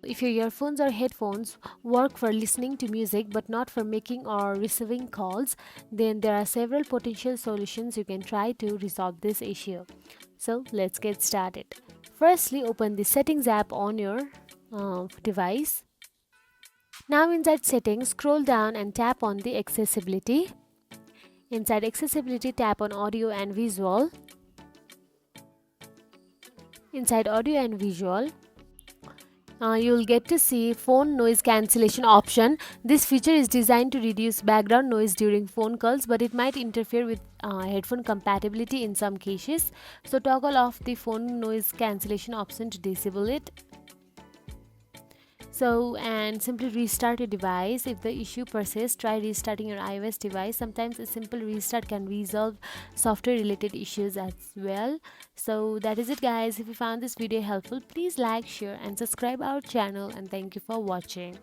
if your earphones or headphones work for listening to music but not for making or receiving calls, then there are several potential solutions you can try to resolve this issue. So let's get started. Firstly, open the settings app on your device. Now inside settings, scroll down and tap on the accessibility. Inside accessibility, tap on audio and visual. Inside audio and visual, you'll get to see phone noise cancellation option. This feature is designed to reduce background noise during phone calls, but it might interfere with headphone compatibility in some cases. So toggle off the phone noise cancellation option to disable it. So, and simply restart your device. If the issue persists, try restarting your iOS device. Sometimes a simple restart can resolve software related issues as well. So that is it, guys. If you found this video helpful, please like, share and subscribe our channel, and thank you for watching.